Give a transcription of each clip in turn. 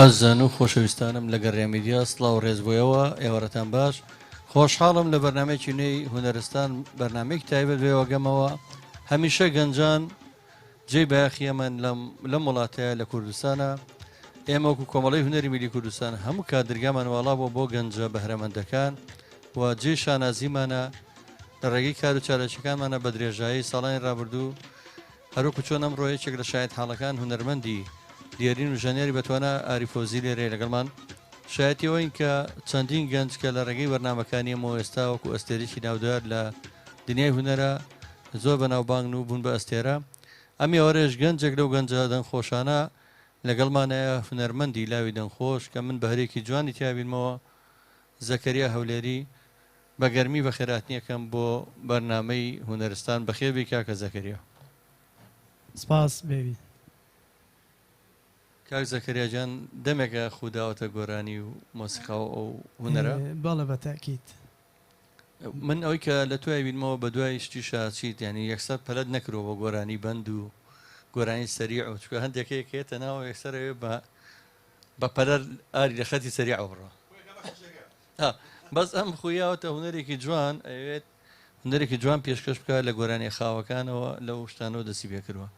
ئازان و خۆشەویستانم لە گەڕێمیدیا سڵاو و ڕێزبوویەوە ئێوەرەتان باش خۆشحاڵم لە بەرنامەیەکی نوێی هونەرستان بەرنامەیەکی تایبەت بێوەگەمەوە هەمیشە گەنجان جێی بایەخیەمەن لەم وڵاتەیە لە کوردستانە ئێمە وەکو کۆمەڵی هونەری میلی کوردستان هەموو کادرگامان واڵا بۆ گەنجە بەهرەمەندەکان و جێ شانازیمانە لە ڕێگەی کار و چارەچەکانمانە بە درێژایی ساڵانی ڕابردوو هەروەکو چۆن ئەم ڕۆیەکێک لە شایەت حاڵەکان هونەرمەندی دیێرین و ژەنێری بەتوانە ئاریفۆزی لێرێ لەگەڵمان شایەتیەوەین کە چەندین گەنج کە لە ڕێگەی بەرنامەکانی ئەمە ئێستا وەکو ئەستێرێکی ناودار لە دنیای هونەرە زۆر بەناوبانگ و بوون بە ئەستێرە ئەمی ئەوەرێژ گەنجێک لەو گەنجە دەنگخۆشانە لەگەڵمانەیە هونەرمەندی لاوی دەنگخۆش کە من بەهرێکی جوانی تیابینمەوە زەکەریا هەولێری بە گەرمی بە خێراتنیەکەم بۆ بەرنامەی هونەرستان بەخێبی کاکە زەکەریا. سپاس بێوی کاک زەکەریا جان دەمێکە خودداوەتە گۆرانی و مۆسیقا و ئەو هونەرە بەڵێ بە تاکید من ئەوەی کە لە توای بینمەوە بە دوای شتی شاچیت ینی یەکسەر پەلەت نەکرۆ بە گۆرانی بەند و گۆرانی سەریع و چکە هەندێکەیەکێتە ناوە یەکسەرەوێ بە پەلەر ئاری لە خەتی سەریع بڕە بەس ئەم خویاوەتە هونەرێکی جوان ئەوێت هونەرێکی جوان پێشکەش بکە لە گۆرانی خاوەکانەوە لەو شتانەوە دەسی پێکردووە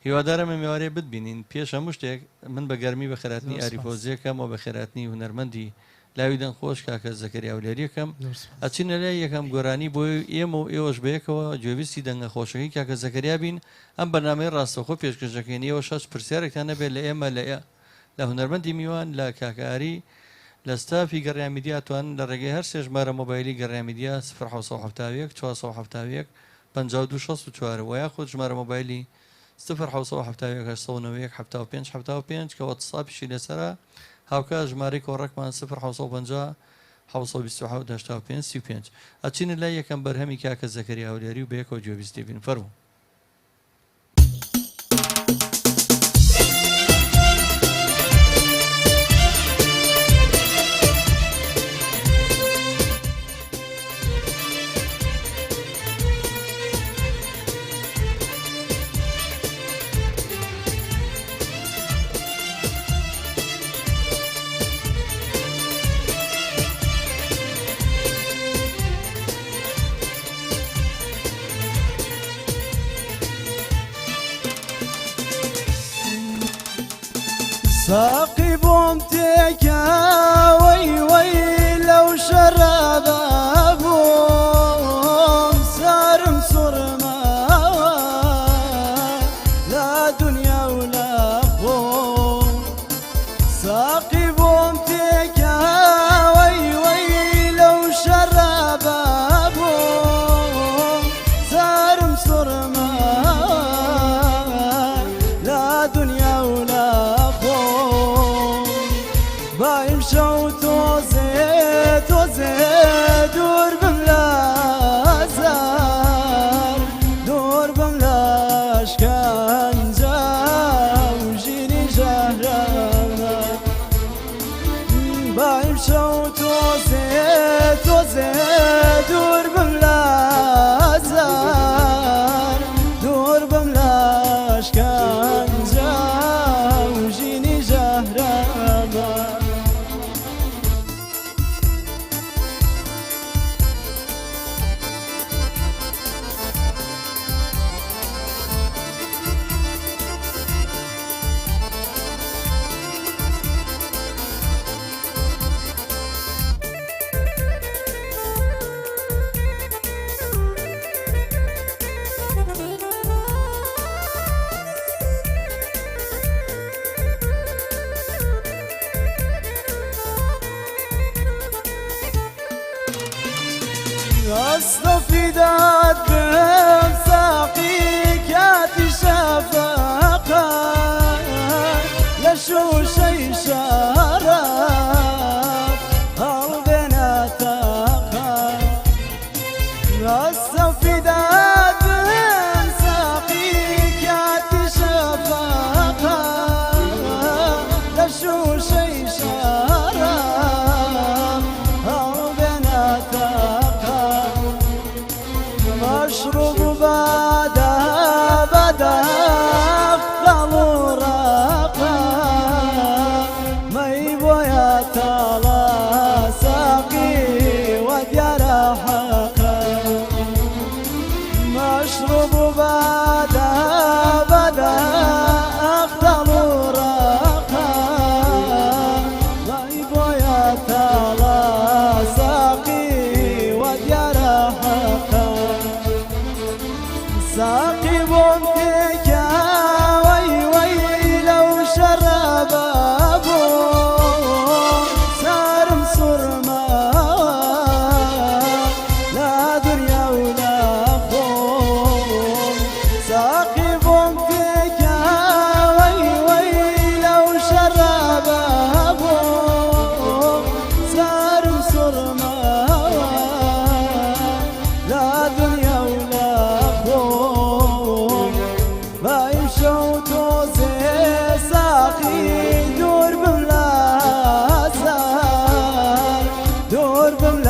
هیوادارم ئێوارێ بتبینین پێش هەموو شتێک من بە گەرمی بە خێراتنی ئاریفۆزیەکەم و بە خێراتنی هونەرمەندی لاوی دەنگخۆش کاکە زەکەریا هەولێریەکەم ئەچینە لای یەکەم گۆرانی بۆ ئێمە و ئێوەش بەیەکەوە گوێویستی دەنگە خۆشەکەی کاکە زەکەریا بین ئەم بەرنامەی ڕاستەوخۆ پێشکەشەکەینەوە شەش پرسیارێکتان نەبێت لە ئێمە لە هونەرمەندی میوان لە کاکاری لە ستافی گەڕامیدیا توان لە ڕێگەی هەر سێ ژمارە مۆبایلی گەڕامیدیا 1970 470 5264 و یاخود ژمارە مۆبایلی 0 کە واتساپیشی لەسەرە هاوکە ژمارەی کۆڕەکمان 0 725 ئەچینە لای یەکەم بەرهەمی کاکە زەکەریا هەولێری و بەیەکەوە گوێبیستی بین فەرموو. ساقي بوم تيكا وي وي لو شرب بوم سارم صرما لا دنيا ولا خوم ساقي بوم تيكا وي وي لو شرب بوم سارم صرما لا دنيا ولا بایم شو توزه دور بم لازار دور بم لاشکنجا و جینی جهرم بایم شو توزه دور بم لازار دور بم لاشکنجا و جینی جهرم أصطفي داد بمساقي كاتي شفقة لشو شي شرف قلبنا تقى أصطفي داد بمساقي كاتي شفقة لشو شي شرف قلبنا تقى مشروب بدا خلو رقا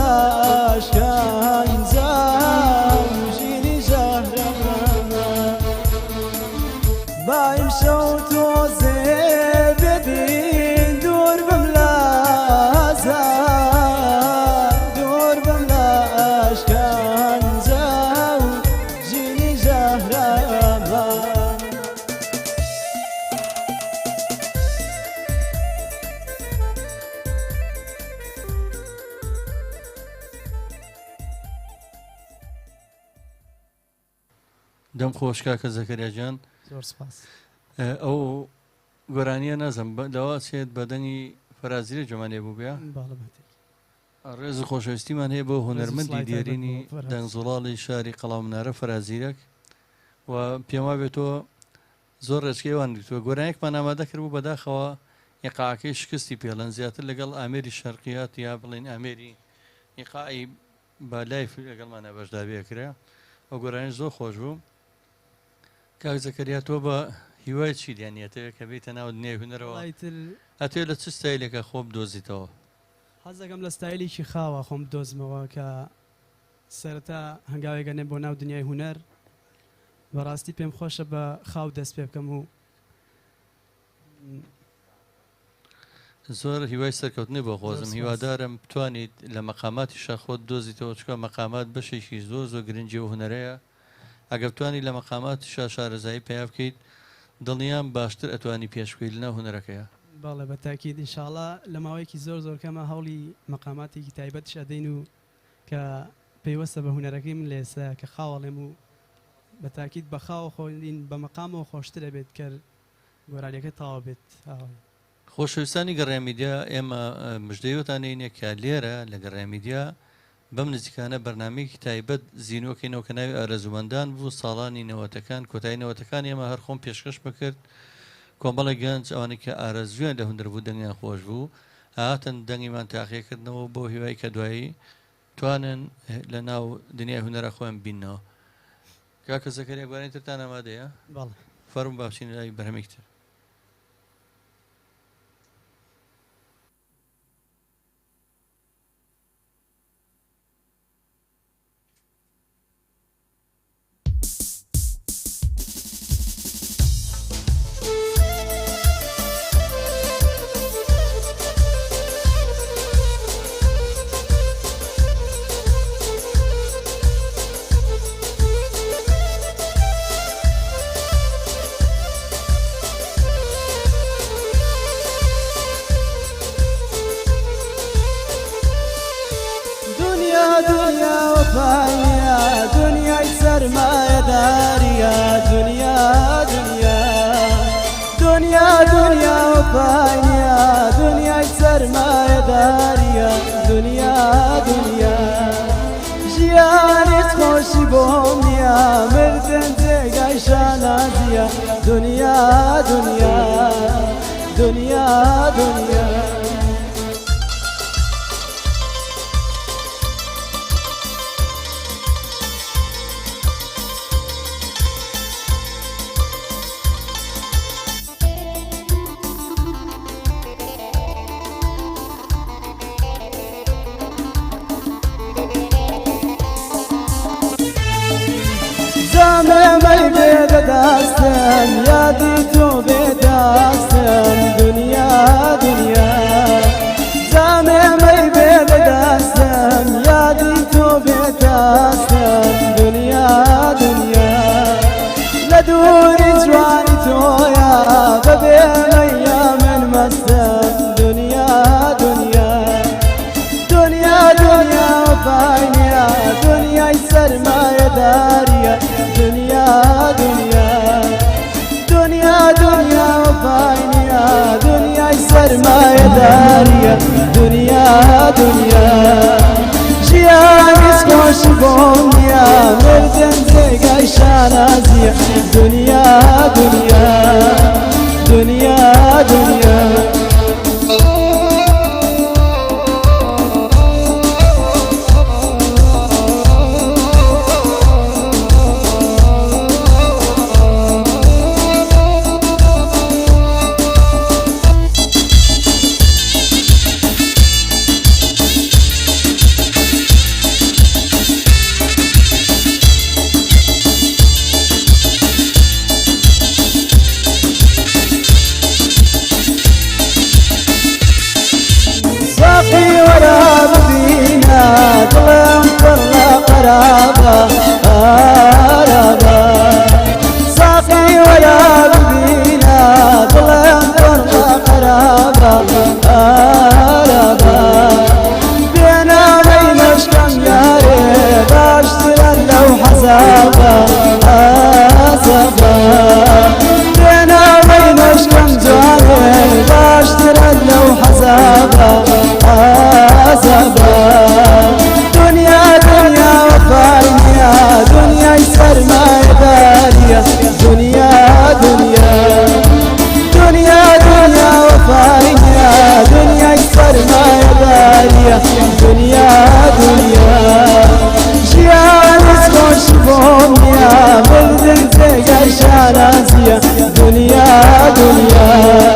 لاشكنجا وجيني جهرما بايم شوت وزيب بين دور بملازا دور بملاشكنجا وجيني جهرما دەم خۆش کاکە زەکەریا جان زۆر سپاس ئەو گۆرانیە نازم لەوە چێت بەدەنگی فەرازیرە جۆمانێ بوو بیا باڵە بەتێک ڕێز و خۆشەویستیمان هەیە بۆ هونەرمەندی سڵای دیێرینی تایبەت بۆ فەراز. دەنگزوڵاڵی شاری قەڵاومنارە فەرازیرەک و پێم وابێتەوە زۆر ڕێچکەیوان دیتوە گۆرانێکمان ئامادە کرد بوو بەداخەوە ئیقاعەکەی شکستی پێڵەن زیاتر لەگەڵ ئامێری شەرقیات یا بڵێن ئامێری ئیقاعی بالای لەگەڵمانە بەشداریەکرا ئەو گۆرانیش زۆر خۆش بوو کاک زەکەریا تۆ بە هیوای چی دیانێتەوە کە بێتە ناو دنیای هونەرەوە وڵایتر هەتێ لە چ ستایلێکە خۆ بدۆزیتەوە حەز دەکەم لە ستایلێکی خاوە خۆم بدۆزمەوە کە سەرەتا هەنگاوێکە بۆ ناو دنیای هونەر بەڕاستی پێم خۆشە بە خاو دەست پێ بکەم و زۆر هیوای سەرکەوتنی بۆ خۆزم سپاس. هیوادارم بتوانیت لە مەقاماتی شەخۆت دۆزیتەوە چکە مەقامات بەشێکی زۆر زۆر گرنگی و هونەرەیە ئەگەر بتوانی لە مەقاماتی شارەزایی پێیا بکەیت دڵنیام باشتر ئەتوانی پێشکەوی لەناو هونەرەکەیە باڵێ بە تاکید ئینشاڵڵا لە ماوەیەکی زۆر زۆر کەمە هەوڵی مەقاماتێکی تایبەتش ئەدەین و کە پێیوەستە بە هونەرەکەی من لێسە کە خاوەڵێم و بە تاکید بە خاوە خۆین بە مەقامەوە خۆشترە بێت کرد گۆرانیەکە تاوا بێت خۆشەویستانی گەڕێمیدیا ئێمە مژدەیوتانینە کە لێرە لە گەڕێمیدیا بەم نزیکانە بەرنامەیەکی تایبەت زیینۆکەینەوە کە ناوی ئارەزومەندان بوو ساڵانی نەوەتەکان کۆتایی نەوەتەکان ئێمە هەر خۆم پێشکەش بکرد کۆمەڵی گەنج ئەوانەی کە ئارەزویان لە هوندەربوو دەنگیان خۆش بوو هاتن دەنگیمان تاقیکردنەوە بۆ هیوای کە دوایی توانن لە ناو دنیای هونەرە خۆیان بینەوە کاکە زەکەریا گوارەی ترتان ئامادەیە باڵێ فەرم باشین لای بەرهەمێکتر دنيا وفانية دنيا سرماية دارية دنيا دنيا دنيا دنيا وفانية دنيا سرماية دارية دنيا دنيا جياني تخوشي بومنيا مردن تيقاي شانازية دنيا دنيا دنيا دنيا زمامي بداستن يادي تو بداستن دنيا دنيا زمامي بداستن يادي تو بداستن دنيا دنيا لدور جواني تويا ببين يا من مستن دنيا دنيا دنيا دنيا فانية دنيا سرماية دارية دنيا دنيا دنيا دنيا فانية دنيا سرماية دارية دنيا دنيا جياني سكوش بومنيا مردن زيقاي شانازية دنيا دنيا دنيا دنيا زاربا بينا بينش كم ياري باشترا لو حزابا عزبا بينا بينش كم جاري باشترا لو حزابا عزبا دنيا دنيا وفايا دنيا يسر ما يداريا دنيا دنيا دنيا دنيا وفايا دنيا يسر ما يداريا دنيا دنيا جيان اسكوش بوميا بلدن تيجا شارازيا دنيا دنيا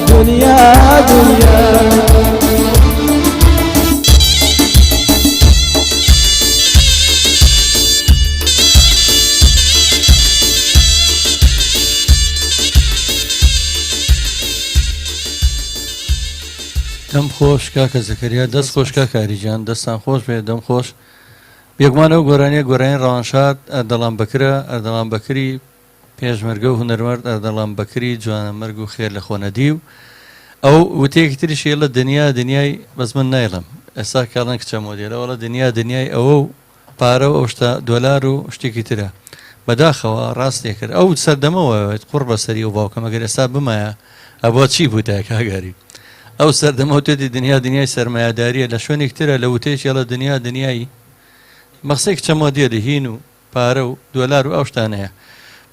دنيا دنيا دەم خۆش کاکە زەکەریا دەست خۆش کا کاریجان دەستان خۆش بێ دەم خۆش بێگومانەوە گۆرانیە گۆرانی ڕەوانشاد ئەردەڵام بەکرە ئەردەڵام بەکری پێشمەرگە و هونەرمەرد ئەردەڵام بەکری جوانەمەرگ و خێر لە خۆنەدی و ئەو وتەیەکی تریشی لە دنیا دنیای بەس من نایڵم ئێستا کاڵن کچە مۆدیێرەوەڵە دنیا دنیای ئەوە و پارە و ئەو شتە دۆلار و شتێکی ترە بەداخەوە ڕاستێ کرد ئەو سەردەمەوەێت قوڕ بەسەری و باوکەمە گەر ئێستا بمایە ئەبووە چی بووتای کاگەری ئەو سەردەمەوتێتی دنیا دنیای سەرمایهداریە لە شوێنێک ترە لە وتێش لە دنیا دنیایی مەقسەی کچەمە دیێ هین و پارە و دۆلار و ئەو شتانەیە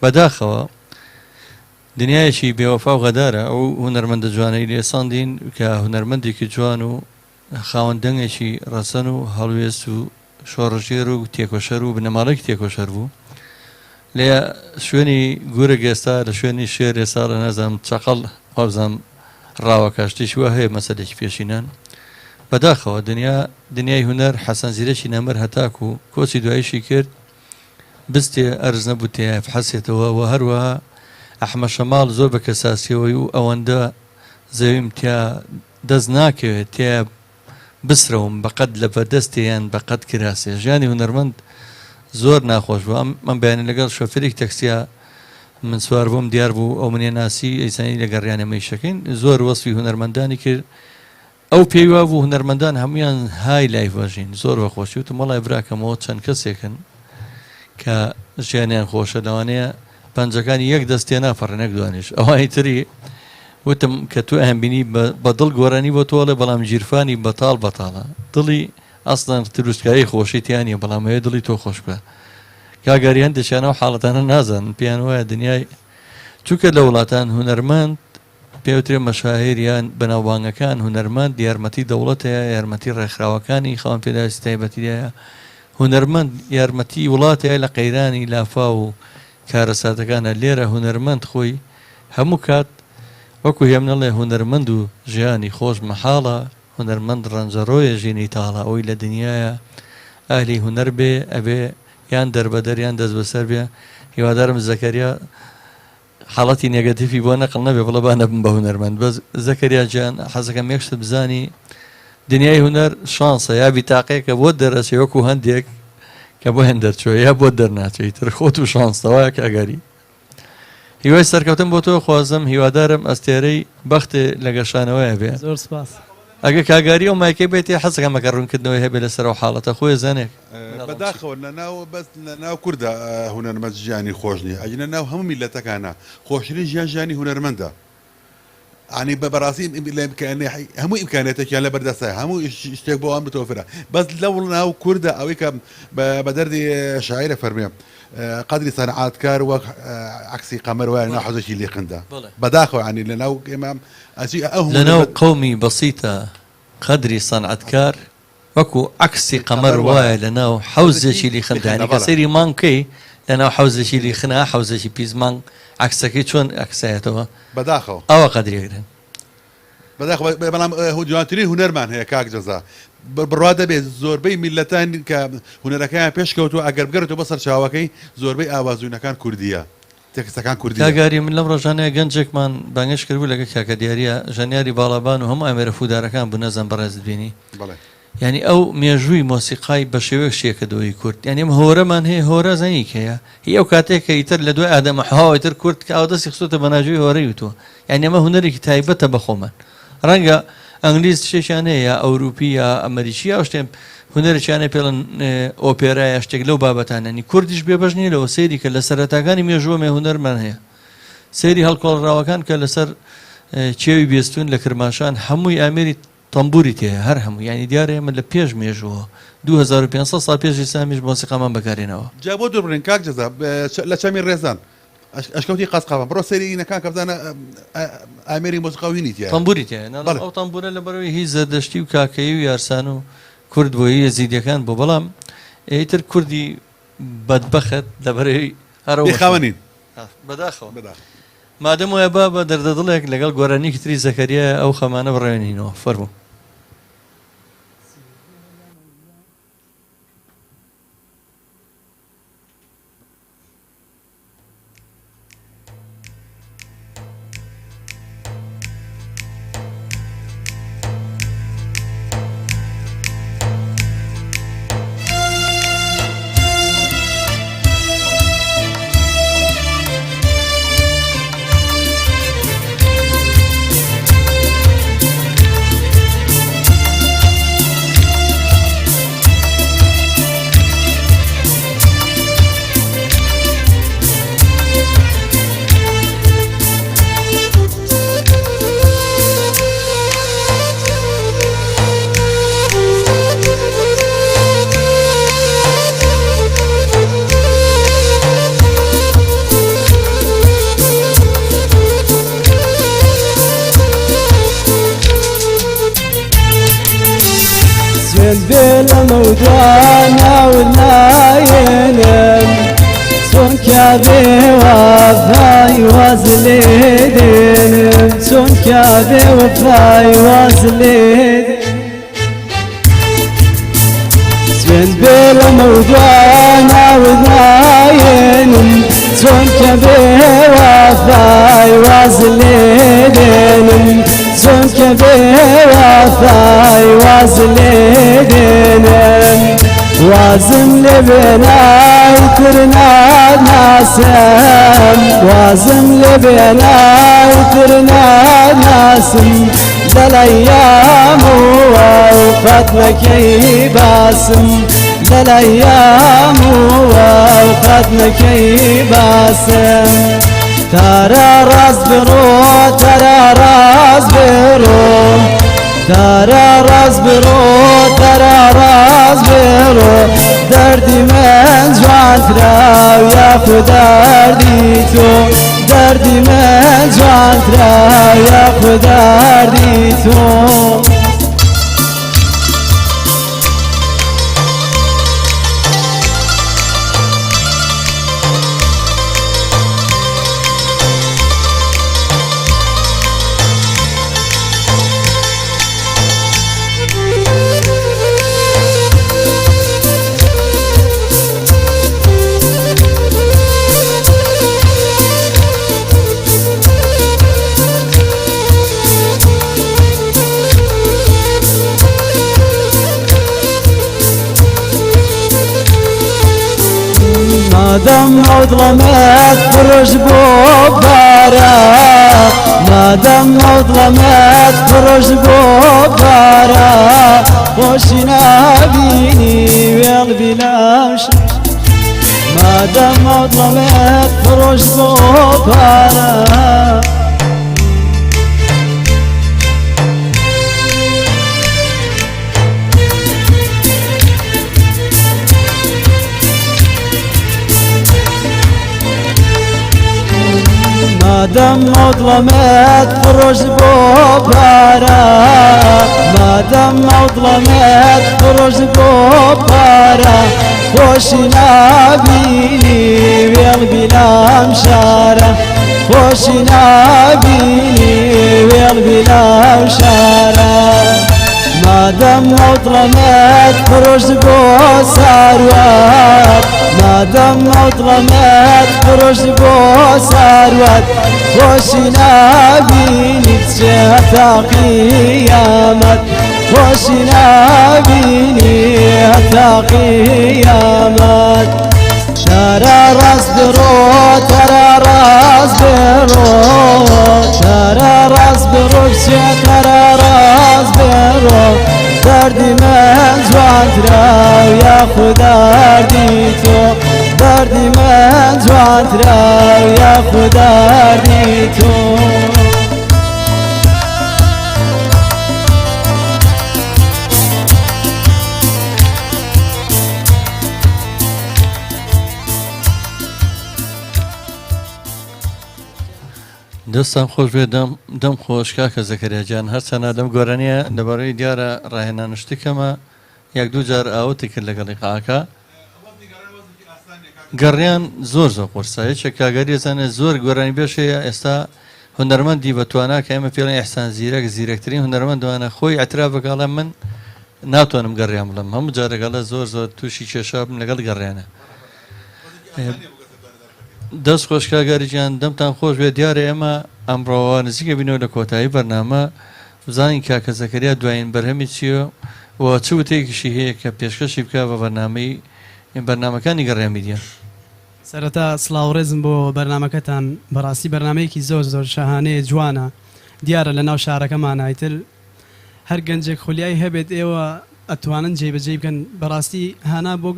بەداخەوە دنیایەکی بێوەفا و غەدارە ئەو هونەرمەندە جوانەی لێساندین کە هونەرمەندێکی جوان و خاوەندەنگێکی ڕەسەن و هەڵوێست و شۆڕژێر و تێکۆشەر و بنەماڵێک تێکۆشەر بوو لێ شوێنی گورە گێستا لە شوێنی شێر ێسا لە نەزانم چەقەڵ وابزانم ڕاوە کاشتیش وە هەیە مەسەلێکی پێشینان بەداخەوە دنیای هونەر حەسەن زیرەکی نەمەر هەتاک و کۆچی دواییشی کرد بستێ ئەرز نەبوو تێیاف حەسێتەوە و هەروەها ئەحمە شەماڵ زۆر بە کەساسیەوەی و ئەوەندە زەویم تیا دەست ناکەوێت تیا بسرەوم بەقەت لە بەردەستیان بەقەت کراسێ ژیانی هونەرمەند زۆر ناخۆش بوو ئەم بەیانی لەگەڵ شۆفێرێک تەکسیە من سوار بووم دیار بوو ئەو منێ ناسی ئەیسانی لە گەڕیانەمەی شەکەین زۆر وەسفی هونەرمەندانی کرد ئەو پێیوا بوو هونەرمەندان هەمویان های لای بەژین زۆر بەخۆشی وتم وەڵای براکەمەوە چەند کەسێکن کە ژیانیان خۆشە لەوانەیە پەنجەکانی یەک دەستێ نافەڕێنەک دوانیش ئەوانی تری وتم کە تو ئەهەمبینی بە دڵ گۆرانی بۆ تۆڵێ بەڵام ژیرفانی بەتاڵ بەتاڵە دڵی ئەسڵان دروستکاری خۆشی تیانە بەڵام هەیە دڵی تۆ خۆش بکە کاگەریان دەچیانە و حاڵەتانە نازان پیان وایە دنیای چووکە لە وڵاتان هونەرمەند پێوترێ مەشاهێریان بەناوبانگەکان هونەرمەند یارمەتی دەوڵەتەیە یارمەتی ڕێکخراوەکانی خاوەن پێداویستی تایبەتیایە هونەرمەند یارمەتی وڵاتەیە لە قەیرانی لافا و کارەساتەکانە لێرە هونەرمەند خۆی هەموو کات وەکو هێمنەڵێ هونەرمەند و ژیانی خۆش مەحاڵە هونەرمەند ڕەنجەڕۆیە ژینی تاڵە ئەوی لە دنیاە ئاهلی هونەر بێ ئەبێ یان دەربەدەریان دەست بەسەر بێ هیوادارم زەکەریا حاڵەتی نێگەتیفی بۆ نەقڵ نەبێ بڵە با نەبم بە هونەرمەند بەس زەکەریا جیان حەزەکەم یەکشت بزانی دنیای هونەر شانسە یا بیتاقەیەکە بۆ دەرەچێ وەکو هەندێک کە بۆ هێن دەرچۆ یا بۆ دەرناچێت تر خۆت و شانسەوەیە کاگەری هیوای سەرکەوتن بۆ تۆ خوازم هیوادارم ئەستێرەی بەختێ لە گەشانەوەیە بێ زۆر سپاس ئەگە کاگاری و مایکەی بێتێ حەزەکەمەکە ڕوونکردنەوەی هەبێ لەسەر و حاڵەتە خۆی زانێک بەداخەوە لەناو بەس لەناو کووردە هونەرمەند ژیانی خۆش نیە ئەجنە ناو هەموو میلەتەکانە خۆشترین ژیانی هونەرمەندە عنی بە بەڕاستی هەموو ئیمکانێتێکیان لە بەردەستە هەموو شتێک بۆ ئەم بتۆفرە بەس لەو ناو کووردە ئەوەی کە بە دەردی شاعرە فەرمێ قدری سەنعاتکار وەک عکسی قەمەر وایە ناو حەزەکی لێقندا بەداخەوە عنی لەناو ئێمە لەناو قەومی بەسیتە قدری سەنعاتکار وەکو عکسی قەمەر وایە لەناو حەوزێکی لیخندانی کە سەیری مانکەی لەناو حەوزێکی لیخنا حەوزێکی پیزمان عکسەکەی چۆن عکسایەتەوە بەداخەوە ئەوە قدرێگرن بەداخەوە بەڵام جوانترین هونەرمان هەیە کاک جەزا بڕوا دەبێت زۆربەی میلەتان کە هونەرەکەیان پێشکەوتووە ئەگەر بگەڕێتەوە بەسەر چاوەکەی زۆربەی ئاوازوونەکان کوردیە تێکستەکان کوردی کاگاری من لەم ڕۆژانەیە گەنجێکمان بانگش کردبوو لەگە کاکە دیارە ژەنیاری باڵابان و هەموو ئەمێرە فودارەکان بوو نەزان بەڕێزت بینی یعنی ئەو مێژووی مۆسیقای بە شێوەیەک شێکەدەوەی کورد یعنی ئەم هۆرەمان هەیە هۆرە زەنیک هەیە هی ئەو کاتێک کە ئیتر لە دوای ئادەمە حواوەیتر کورد کە ئەو دەستی خستۆتە بەناژووی هۆرەی وتووە یعنی ئەمە هونەرێکی تایبەتە بەخۆمان ڕەنگە ئەنگلیز شتێکیان هەیە یا ئەوروپی یا ئەمریکی یا شتێن هونەرێکیانە پێڵن ئۆپێرا شتێک لەو بابەتانەنی کوردیش بێبەش نیە لەوە سەیری کە لە سەرەتاکانی مێژووە مێ هونەرمان هەیە سەیری هەڵکۆڵراوەکان کە لەسەر چێوی بێستون لە کرماشان هەمووی ئامێری تەمبوری تێ هەر هەموو ینی دیارە ئێمە لە پێش مێژووە 2500 ساڵ پێش ئیسلامیش مۆسیقامان بەکارێنەوە جا بۆ دووربرین کاک جەزا لە چەمی ڕێزان ئەشکەوتی قاسقاوان بڕۆ سەری ئینەکان کە بزانە ئامێری مۆسیقاوی نیتیە تەمبوری تێ ئەو تەمبورە لە بەرەوەی هیچ زەردەشتی و کاکەیی و یارسان و کورد بۆیی یەزیدیەکان بۆ بەڵام ئیتر کوردی بەدبەخت لە بەرەوەی هەرەوە بێخاوەنین بەداخەوە مادەم وایە بە دەردەدڵێک لەگەڵ گۆرانیکی تری زەکەریە ئەو خەمانە بڕێنینەوە فەرموو بلا مودانا والناينم سون كابي وفاي وازليدين سون كابي وفاي وازليدين سون بلا مودانا والناينم سون كابي وفاي وازليدين سون كابي وفاي وازليدين وازم لبناي ترنا ناسم وازم لبناي ترنا ناسم للأيام ووقتنا كي باسم للأيام ووقتنا كي باسم ترى راس برو ترى راس برو ترى راس برو ترى راس برو دردي من جوان تراو يا خو دردي تو دردي من جوان تراو يا خو دردي تو مادام ظلمت فرج بوبارا مادام ظلمت فرج بوبارا خوشنا بيني وقلبي لاش مادام ظلمت فرج بوبارا مادام ظلمت فرج بوبارا مادام ظلمت فرج بوبارا خوشنا بيني وقلبي لامشارة خوشنا بيني وقلبي لامشارة مادام ظلمت فرج بوساروات مادام ظلمت فرج بوساروات خوشنا بيني حتى قيامت خوشنا بيني حتى قيامت ترى راس برو ترى راس برو ترى راس برو ترى راس بێڕۆ دەردی من جوانترا و یاخود دەردی تۆ دەردی من جوانترا و یاخود دەردی تۆ دەستان خۆش بێ دەم خۆش کاکە زەکەریاجان هەرچەنە لەم گۆرانیە لەبەرەوەی دیارە ڕاهێنانشتێکەمە یەک دوو جار ئاوتی کرد لەگەڵی قاکە گەڕیان زۆر قورسە یەکێک کاگەری زانێ زۆر گۆرانی بێشەیە ئێستا هونەرمەندی بەتوانە کە ئێمە پێڵێن ئەحسان زیرەک زیرەکترین هونەرمەندوانە خۆی ئەتراف بەگەڵە من ناتوانم گەڕیان بڵم هەموو جارەگەڵە زۆر تووشی کێشا بم لەگەڵ گەڕیانە دەست خۆشکاگەریجان دەمتان خۆش بێ دیارە ئێمە ئەمڕۆوە نزیکە بینەوە لە کۆتایی بەرنامە بزانین کاکە زەکەریا دوایین بەرهەمی چییە و چ وتەیەکیشی هەیە کە پێشکەشی بکە بە بەرنامەی بەرنامەکانی گەڕێمیدیە سەرەتا سڵاوڕێزم بۆ بەرنمەکەتان بەڕاستی بەرنمەیەکی زۆر شەهانەیە جوانە دیارە لە ناو شارەکەمان ئایتر هەر گەنجێک خولیای هەبێت ئێوە ئەتوانن جێبەجێ بکەن بەڕاستی هانا بۆ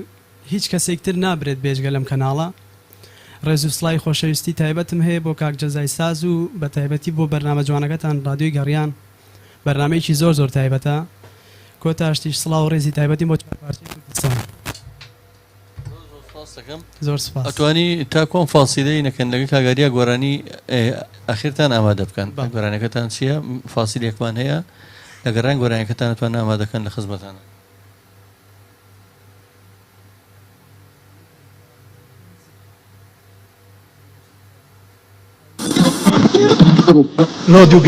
هیچ کەسێکتر نابرێت بێژگە لەم کەناڵە ڕێز و سڵای خۆشەویستی تایبەتم هەیە بۆ کاک جەزای ساز و بە تایبەتی بۆ بەرنامە جوانەکەتان ڕادیۆی گەڕیان بەرنمەیەکی زۆر تایبەتە کۆتاشتیش سڵاو ڕێزی تایبەتی بۆ زۆر سپاس ئەتوانی تا کۆم فاسیلەی نەکەن لەگە کاگەریە گۆرانی ئەخیرتان ئامادە بکەن گۆرانەکەتان چییە فاسیلێکمان هەیە لە گەڕان گۆرانەکەتان ئەتوان ئامادەکەن لە خزمەتانە رادیو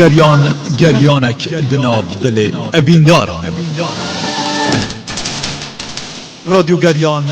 گریانک دناب دل ئەبینداران رادیو گریان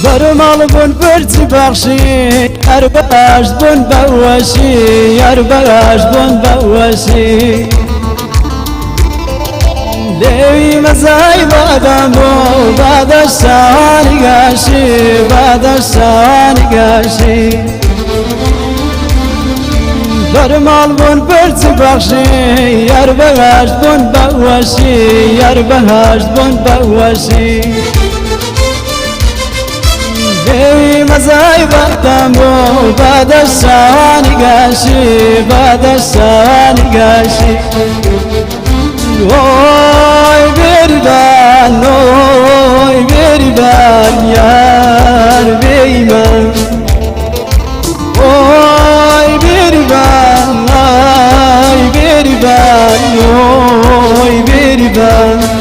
بەرماڵ بوون برچی بەخشی هەر بەش بوون بەوەشی هەر بەش بوون بەوەشی لێوی مەزای بادەم بوو بادەشانی گەشی بادەشانی گەشی بەرماڵ بوون برچی بەخشی هەر بەش بوون بەوەشی هەر بەش بوون بەوەشی لێوی مەزای بادەم بوو بادەشانی گەشی بادەشانی گەشی وای بێریبان وای بێریبان یار بێیمان وای بێریبان وای بێریبان وای بێریبان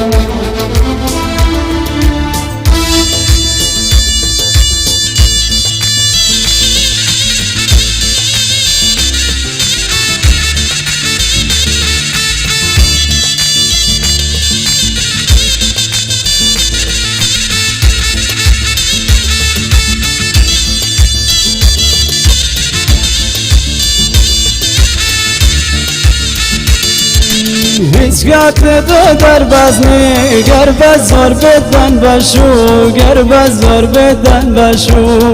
هیچ کاتێ تۆ دەربەزنی گەر بە زۆر بدەن بەشوو گەر بە زۆر بدەن بەشوو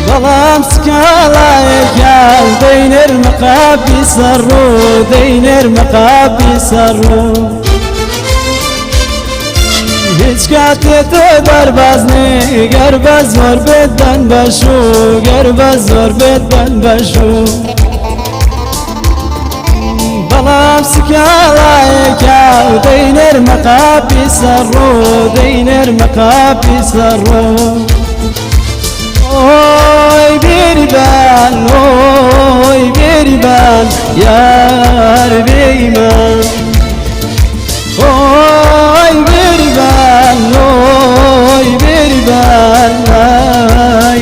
بەڵام سکاڵایەکیان دەینێرمە قاپی سەرڕوو دەینێرمە قاپی سەرڕوو هیچ کاتێ تۆ دەربەزنی گەر بە زۆر بدەن بەشوو گەر بە زۆر بدەن بەشوو بەڵام سکاڵایەکە و دەینێرمە قاپی سەرڕوو دەینێرمە قاپی سەرڕوو ئۆی بێریبان ئۆی بێریبان یار بێیمان ئۆی بێریبان ئۆی بێریبان ئای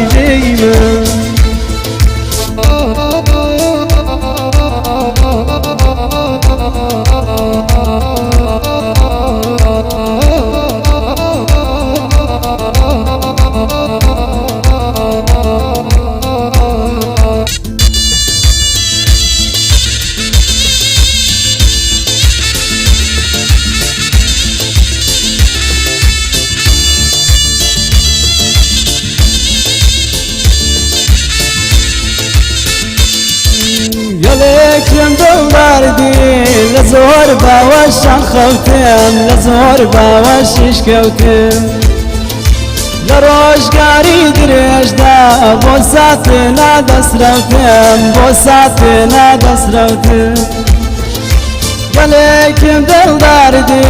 گەلێکم دڵباردی لە زۆر باوەشان خەوتم لە زۆر باوەشیش کەوتم لە ڕۆژگاری درێژدا بۆ ساتێ نادەسرەوتم بۆ ساتێ نادەسرەوتم گەلێکم دڵداردی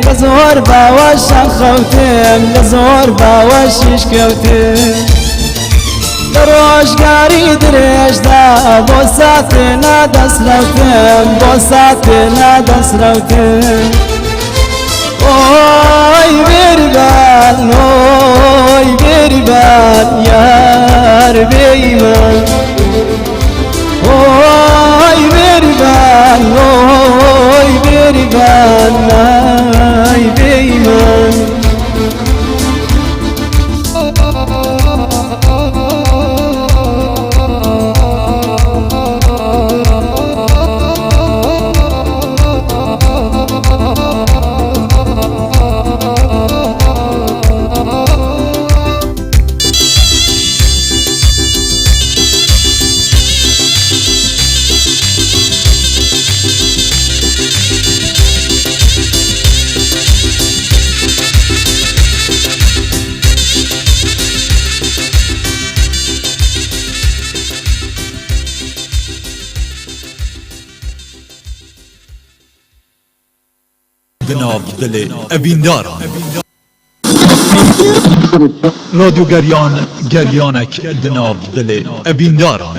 لە زۆر باوەشان خەوتم لە زۆر باوەشیش کەوتم لە ڕۆژگاری درێژدا بۆ ساتێ نادەسرەوتم بۆ ساتێ نادەسرەوتم ئۆی بێریبان ئۆی بێریبان یار بێیمان ئۆی بێریبان ئۆی بێریبان ئای بێیمان بناو دل ئەبینداران رادیو گریان گریانک بناو دل ئەبینداران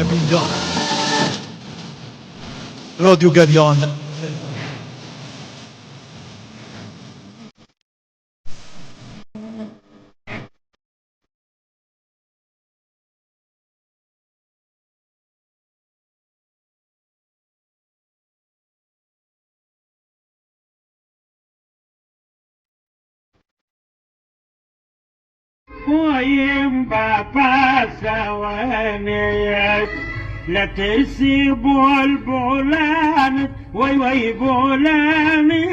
رادیو گریان ويم بابا سوانيك لا تسيبوا البولان وي بولاني